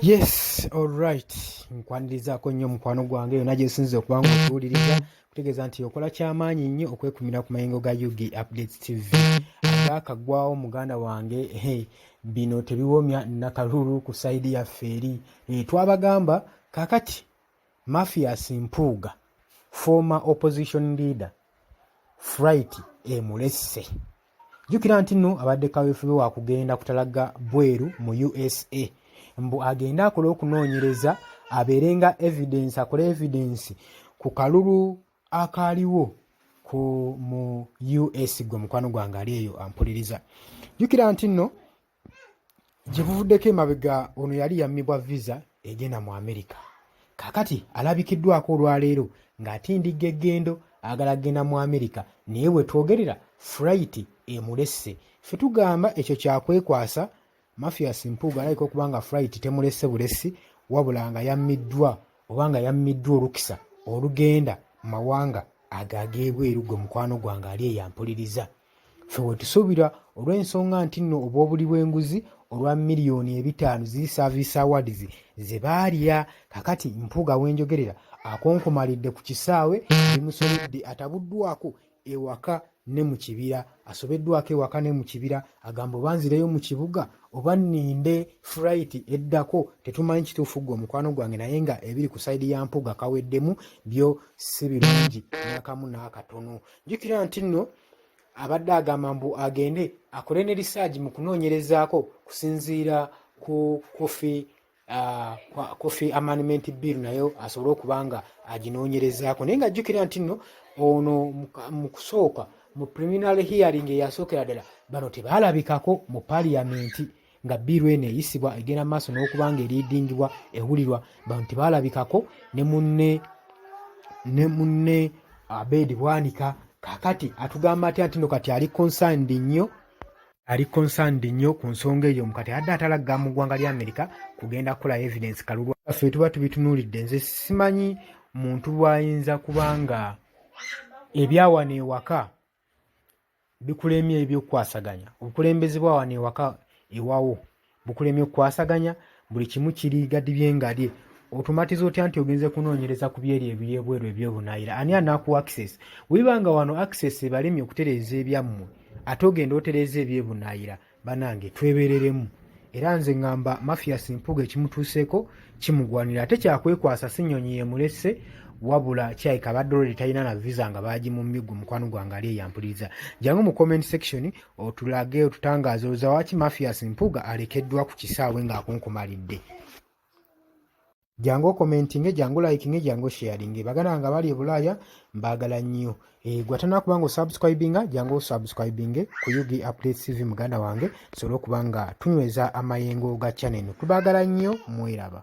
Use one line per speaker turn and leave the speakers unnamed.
Yes, alright. Nkwanirizaako nnyo mukwano gwange yonna gyesinze okuba nga otuwuliriza kutegeeza nti okola kyamaanyi nnyo okwekumira ku mayengo ga UG Updates TV. Agaakaggwawo muganda wange, bino tebiwomya nakalulu ku sayidi yaffe eri. Twabagamba kaakati Mafias Mpuuga, former opposition leader, Flight emulesse. Jjukira nti nno abadde kaweefube wa kugenda kutalaga bweru mu USA. Mbu agenda akola okunoonyereza abeerenga evidence, akole evidence ku kalulu akaaliwo mu US. Gwe mukwano gwange ali eyo ampuliriza. Jjukira nti nno gye buvuddeko emabega ono yali yammibwa visa egenda mu America. Kaakati alabikiddwako olwaleero ng'atindigga eggendo agala agenda mu America, naye bwe twogerera Flight emulesse. Ffe tugamba ekyo kyakwekwasa Mafias Mpuuga alayika okuba nga Flight temulesse bulesi wabula nga yammiddwa oba nga yammiddwa olukisa olugenda mu mawanga ag'ebweru. Gwe mukwano gwange ali eyo ampuliriza. Ffe we tusuubira olw'ensonga nti nno obwobuli bw'enguzi olwa miliyoni 5 zi Service Awards ze baalya. Kakati Mpuuga wenjogerera akonkomalidde ku kisaawe bimusobedde, atabuddwako ewaka ne mu kibira, asobeddwako ewaka ne mu kibira. Agamba oba nzireyo mu kibuga oba nninde Flight eddako, tetumanyi kituufu gwe mukwano gwange, naye nga ebiri ku sayidi ya Mpuuga kaweddemu byo si birungi n'akamu n'akatono. Jjukira nti nno abadde agamba mbu agende akole ne research mu kunoonyerezaako kusinziira ku Coffee Amendment Bill nayo asobole okuba nga aginoonyerezaako. Naye nga jjukira nti nno ono mu kusooka mu preliminary hearing eyasookera ddala bano tebaalabikako mu paaliyamenti nga biiru eno eyisibwa egenda maaso n'okuba nga eriidingibwa ewulirwa. Bano tebaalabikako ne munne Abed Bwanika. Kaakati atugamba atya nti no kati ali concerned nnyo ku nsonga eyo, mukati adde atalaga mu ggwanga lya America kugenda kukola evidence kalulu. Ffe tuba tubitunuulidde. Nze simanyi muntu bw'ayinza kubanga ebyawano ewaka bikulemye ebyokukwasaganya, obukulembeze bwawano ewaka ewawo bukulemye okukwasaganya, buli kimu kiri gadibye ngalye. Otumatiza otya nti ogenze kunoonyereza ku byeri ebyebweru ebyobunaayira? Ani anaku access? Wibanga wano access ebalemye okutereeza ebyammwe ate ogenda otereeza ebyebunaayira, banange twebereremu. Era nze ngamba Mafias Mpuuga ekimutuuseeko kimugwanira, ate kyakwekwasa si nnyonyi emulesse wabula kyayika abadde olwedi talina na visa nga baagimummiggwa. Mukwano gwange ali eyampuliriza. Jangu mu comment section otulage otutangaaze olowooza lwaki Mafias Mpuuga alekeddwa ku kisaawe ng'akonkomalidde. Jangu commenting, jangu liking, jangu sharing. Bagana nga bali e Bulaaya mbagala nnyo. Gwe tanakuba nga osubscribinga, jangu subscribing ku UG Updates TV muganda wange, sobola okuba nga tunyweza amayengo ga channel. Tubagala nnyo, mweraba.